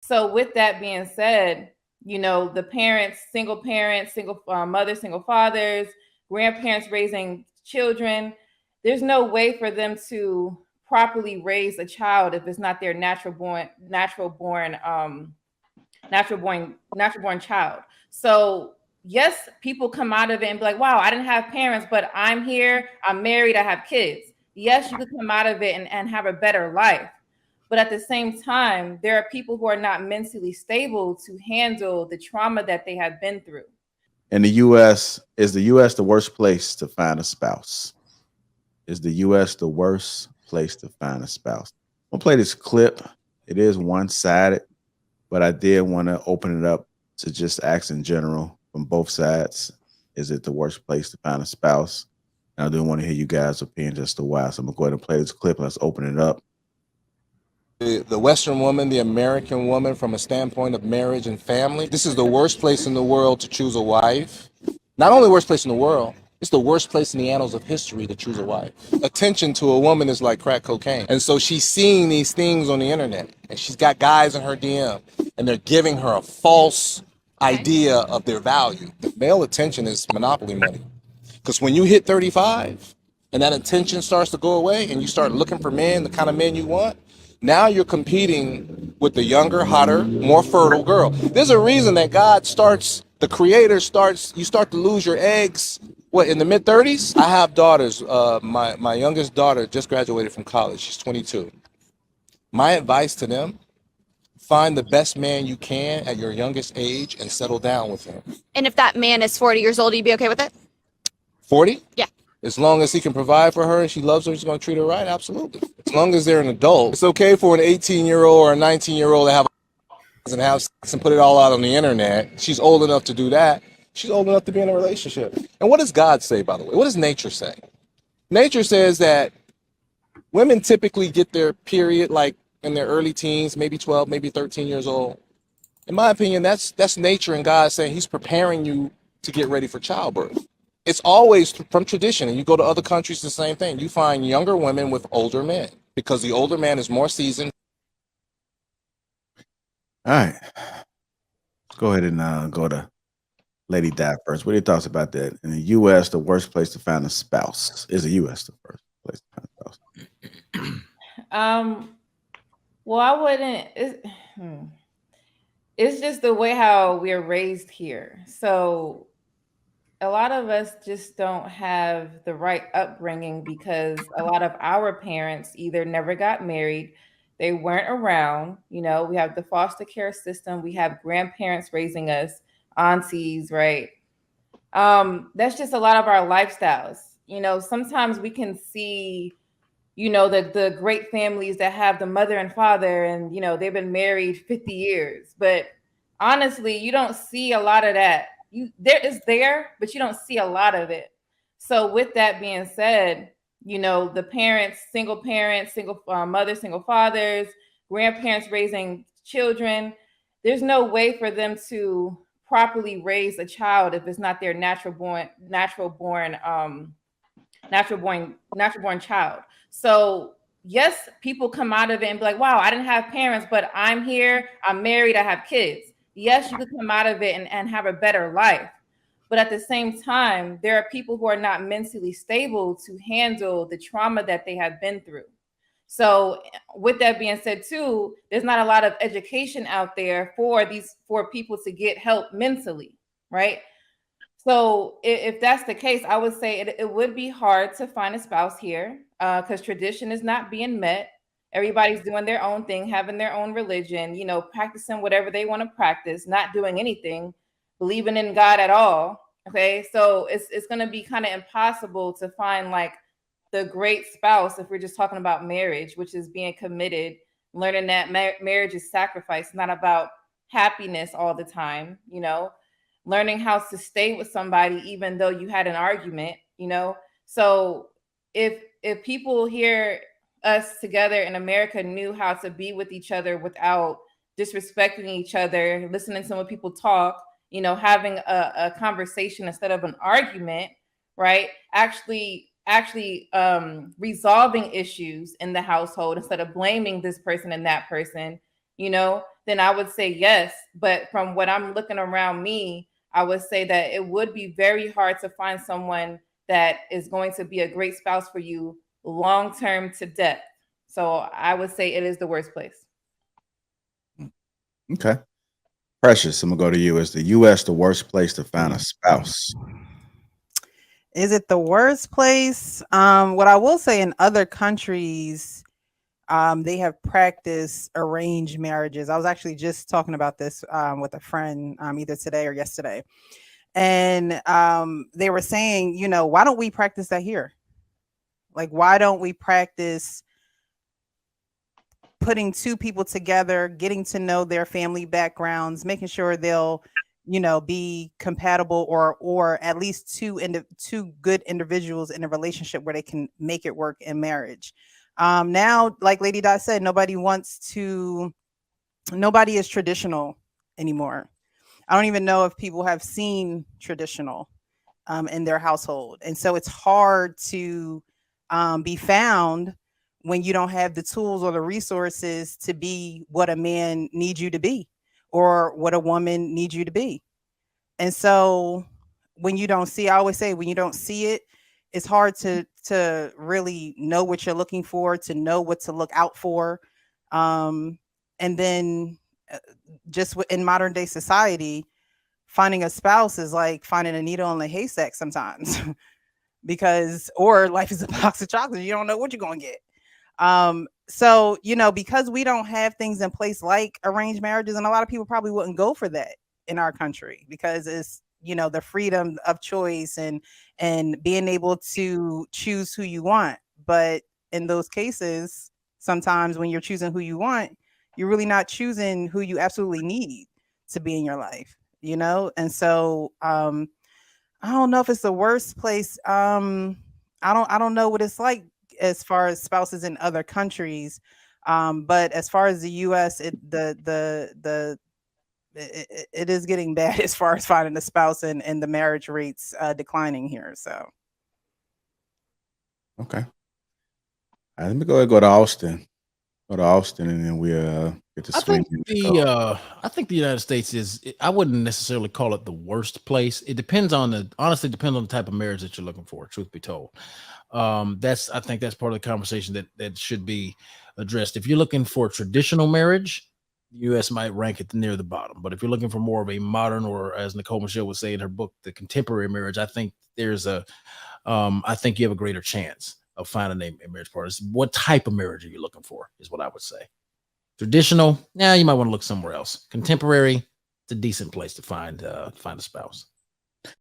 So with that being said, the parents, single mothers, single fathers, grandparents raising children, there's no way for them to properly raise a child if it's not their natural born child. So yes, people come out of it and be like, wow, I didn't have parents, but I'm here, I'm married, I have kids. Yes, you could come out of it and have a better life. But at the same time, there are people who are not mentally stable to handle the trauma that they have been through. In the U.S., is the U.S. the worst place to find a spouse? Is the U.S. the worst place to find a spouse? I'm gonna play this clip. It is one sided, but I did want to open it up to just ask in general from both sides. Is it the worst place to find a spouse? And I do want to hear you guys' opinion just a while. So I'm gonna go ahead and play this clip. Let's open it up. The Western woman, the American woman, from a standpoint of marriage and family, this is the worst place in the world to choose a wife. Not only the worst place in the world, it's the worst place in the annals of history to choose a wife. Attention to a woman is like crack cocaine. And so she's seeing these things on the internet, and she's got guys in her DM, and they're giving her a false idea of their value. Male attention is monopoly money. Because when you hit 35 and that attention starts to go away and you start looking for men, the kind of men you want, now you're competing with the younger, hotter, more fertile girl. There's a reason that the creator starts, you start to lose your eggs, in the mid-30s? I have daughters. My youngest daughter just graduated from college. She's 22. My advice to them, find the best man you can at your youngest age and settle down with him. And if that man is 40 years old, you'd be okay with it? 40? Yeah. As long as he can provide for her and she loves her, he's going to treat her right, absolutely. As long as they're an adult. It's okay for an 18-year-old or a 19-year-old to have and have sex and put it all out on the internet. She's old enough to do that. She's old enough to be in a relationship. And what does God say, by the way? What does nature say? Nature says that women typically get their period like in their early teens, maybe 12, maybe 13 years old. In my opinion, that's nature and God saying he's preparing you to get ready for childbirth. It's always from tradition, and you go to other countries, the same thing. You find younger women with older men because the older man is more seasoned. All right. Let's go ahead and go to Lady Di first. What are your thoughts about that? In the U.S., the worst place to find a spouse is the U.S. the first place to find a spouse. Well, I wouldn't. It's just the way how we're raised here. So a lot of us just don't have the right upbringing because a lot of our parents either never got married, they weren't around. We have the foster care system, we have grandparents raising us, aunties, right? That's just a lot of our lifestyles. Sometimes we can see, the great families that have the mother and father and, they've been married 50 years. But honestly, you don't see a lot of that. There, but you don't see a lot of it. So with that being said, the parents, single mothers, single fathers, grandparents raising children, there's no way for them to properly raise a child if it's not their natural born child. So yes, people come out of it and be like, wow, I didn't have parents, but I'm here, I'm married, I have kids. Yes, you could come out of it and have a better life. But at the same time, there are people who are not mentally stable to handle the trauma that they have been through. So with that being said too, there's not a lot of education out there for people to get help mentally, right? So if that's the case, I would say it would be hard to find a spouse here because tradition is not being met. Everybody's doing their own thing, having their own religion, practicing whatever they want to practice, not doing anything, believing in God at all. Okay, so it's going to be kind of impossible to find like the great spouse if we're just talking about marriage, which is being committed, learning that marriage is sacrifice, not about happiness all the time, learning how to stay with somebody even though you had an argument, So if people here, us together in America, knew how to be with each other without disrespecting each other, listening to when people talk, having a conversation instead of an argument, right? Actually resolving issues in the household instead of blaming this person and that person, then I would say yes. But from what I'm looking around me, I would say that it would be very hard to find someone that is going to be a great spouse for you long term to death. So I would say it is the worst place. Okay. Precious, I'm gonna go to you. Is the U.S. the worst place to find a spouse? Is it the worst place? What I will say, in other countries, they have practiced arranged marriages. I was actually just talking about this with a friend either today or yesterday. And they were saying, you know, why don't we practice that here? Like, why don't we practice putting two people together, getting to know their family backgrounds, making sure they'll, you know, be compatible, or at least two good individuals in a relationship where they can make it work in marriage. Now, like Lady Dot said, nobody is traditional anymore. I don't even know if people have seen traditional in their household. And so it's hard to be found when you don't have the tools or the resources to be what a man needs you to be, or what a woman needs you to be. And so when you don't see, I always say, when you don't see it, it's hard to really know what you're looking for, to know what to look out for. And then just in modern day society, finding a spouse is like finding a needle in a haystack sometimes. Or life is a box of chocolates. You don't know what you're going to get. So, you know, because we don't have things in place like arranged marriages, and a lot of people probably wouldn't go for that in our country, because it's, you know, the freedom of choice and being able to choose who you want. But in those cases, sometimes when you're choosing who you want, you're really not choosing who you absolutely need to be in your life, you know? And so, I don't know if it's the worst place. I don't know what it's like as far as spouses in other countries. But as far as the US, it is getting bad as far as finding a spouse, and the marriage rates declining here. So Okay. All right, let me go ahead and go to Austin. Go to Austin, and then we'll get to I swing. think I think the United States is, I wouldn't necessarily call it the worst place. It depends on honestly depends on the type of marriage that you're looking for, truth be told. I think that's part of the conversation that should be addressed. If you're looking for traditional marriage, the US might rank it near the bottom. But if you're looking for more of a modern, or as Nicole Michelle would say in her book, the contemporary marriage, I think I think you have a greater chance of finding a marriage partner. What type of marriage are you looking for is what I would say. Traditional, you might want to look somewhere else. Contemporary, it's a decent place to find a spouse.